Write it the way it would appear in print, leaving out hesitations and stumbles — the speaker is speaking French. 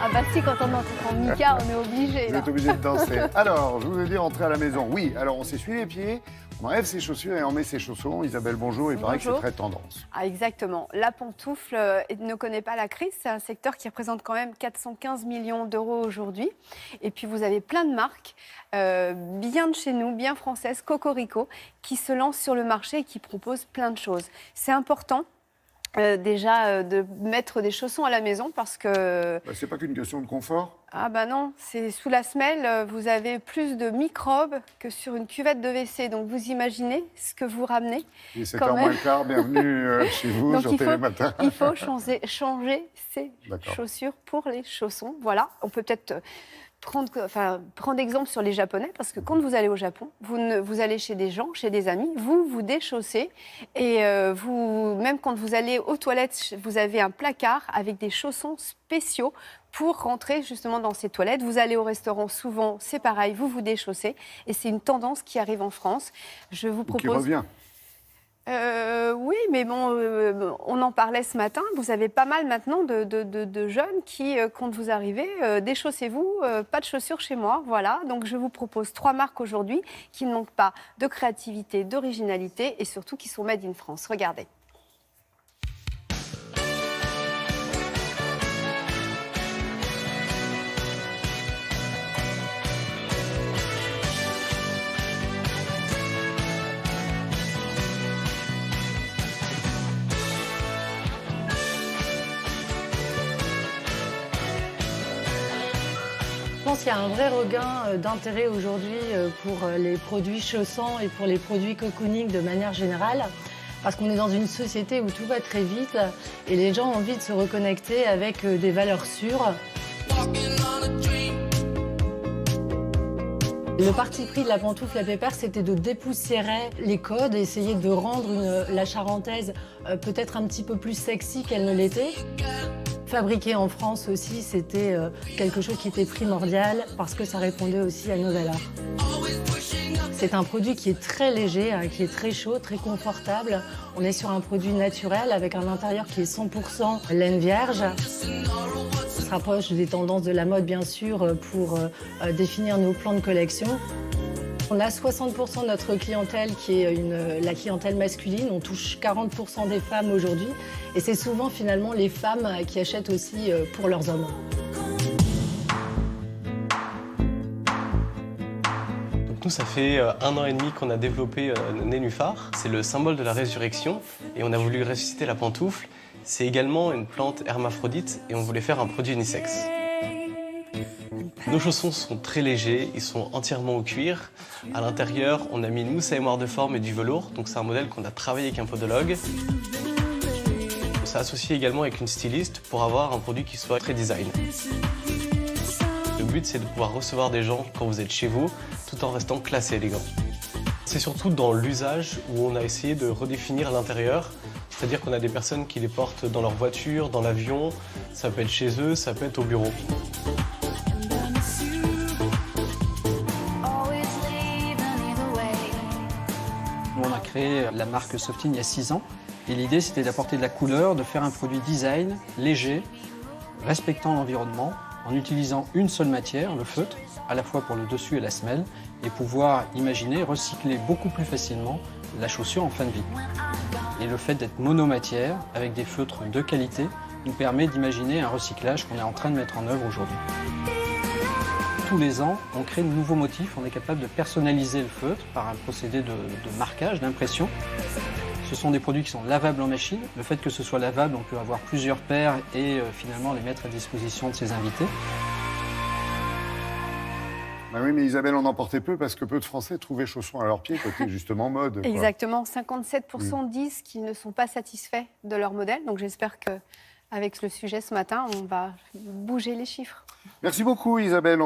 Ah bah si, quand on entre en Mika, on est obligé. Vous Là. êtes obligé de danser. Alors, je vous ai dit rentrer à la maison. Oui, alors on s'essuie les pieds, on enlève ses chaussures et on met ses chaussons. Isabelle, bonjour. Il paraît que c'est Bonjour. très tendance. Ah, exactement. La pantoufle ne connaît pas la crise. C'est un secteur qui représente quand même 415 millions d'euros aujourd'hui. Et puis, vous avez plein de marques bien de chez nous, bien françaises, Cocorico, qui se lancent sur le marché et qui proposent plein de choses. C'est important. Déjà de mettre des chaussons à la maison parce que... Bah, c'est pas qu'une question de confort. Ah bah non, c'est sous la semelle, vous avez plus de microbes que sur une cuvette de WC. Donc vous imaginez ce que vous ramenez. Et c'est quand en même. moins le quart. Bienvenue chez vous, Donc sur Télématin. il faut changer ses D'accord. chaussures pour les chaussons. Voilà, on peut peut-être prendre exemple sur les Japonais, parce que quand vous allez au Japon, vous allez chez des gens, chez des amis, vous déchaussez, et même quand vous allez aux toilettes, vous avez un placard avec des chaussons spéciaux pour rentrer justement dans ces toilettes. Vous allez au restaurant, souvent, c'est pareil, vous déchaussez, et c'est une tendance qui arrive en France. Je vous propose... Qui revient. Oui, mais bon, on en parlait ce matin. Vous avez pas mal maintenant de jeunes qui, quand vous arrivez, déchaussez-vous, pas de chaussures chez moi. Voilà, donc je vous propose 3 marques aujourd'hui qui ne manquent pas de créativité, d'originalité et surtout qui sont made in France. Regardez. Je pense qu'il y a un vrai regain d'intérêt aujourd'hui pour les produits chaussants et pour les produits cocooning de manière générale. Parce qu'on est dans une société où tout va très vite et les gens ont envie de se reconnecter avec des valeurs sûres. Le parti pris de la pantoufle à pépère, c'était de dépoussiérer les codes, essayer de rendre la charentaise peut-être un petit peu plus sexy qu'elle ne l'était. Fabriqué en France aussi, c'était quelque chose qui était primordial parce que ça répondait aussi à nos valeurs. C'est un produit qui est très léger, qui est très chaud, très confortable. On est sur un produit naturel avec un intérieur qui est 100% laine vierge. On se rapproche des tendances de la mode, bien sûr, pour définir nos plans de collection. On a 60% de notre clientèle qui est la clientèle masculine. On touche 40% des femmes aujourd'hui. Et c'est souvent finalement les femmes qui achètent aussi pour leurs hommes. Donc nous, ça fait 1 an et demi qu'on a développé Nénuphar. C'est le symbole de la résurrection. Et on a voulu ressusciter la pantoufle. C'est également une plante hermaphrodite et on voulait faire un produit unisexe. Nos chaussons sont très légers, ils sont entièrement au cuir. À l'intérieur, on a mis une mousse à émoire de forme et du velours, donc c'est un modèle qu'on a travaillé avec un podologue. On s'est associé également avec une styliste pour avoir un produit qui soit très design. Le but, c'est de pouvoir recevoir des gens quand vous êtes chez vous, tout en restant classé et élégant. C'est surtout dans l'usage où on a essayé de redéfinir l'intérieur. C'est-à-dire qu'on a des personnes qui les portent dans leur voiture, dans l'avion, ça peut être chez eux, ça peut être au bureau. Nous, on a créé la marque Softine il y a 6 ans. Et l'idée, c'était d'apporter de la couleur, de faire un produit design, léger, respectant l'environnement, en utilisant une seule matière, le feutre, à la fois pour le dessus et la semelle, et pouvoir imaginer recycler beaucoup plus facilement la chaussure en fin de vie. Et le fait d'être monomatière, avec des feutres de qualité, nous permet d'imaginer un recyclage qu'on est en train de mettre en œuvre aujourd'hui. Tous les ans, on crée de nouveaux motifs, on est capable de personnaliser le feutre par un procédé de marquage, d'impression. Ce sont des produits qui sont lavables en machine. Le fait que ce soit lavable, on peut avoir plusieurs paires et finalement les mettre à disposition de ses invités. Bah oui, mais Isabelle, on en portait peu parce que peu de Français trouvaient chaussons à leurs pieds côté justement mode. Quoi. Exactement, 57% disent qu'ils ne sont pas satisfaits de leur modèle. Donc j'espère qu'avec le sujet ce matin, on va bouger les chiffres. Merci beaucoup Isabelle.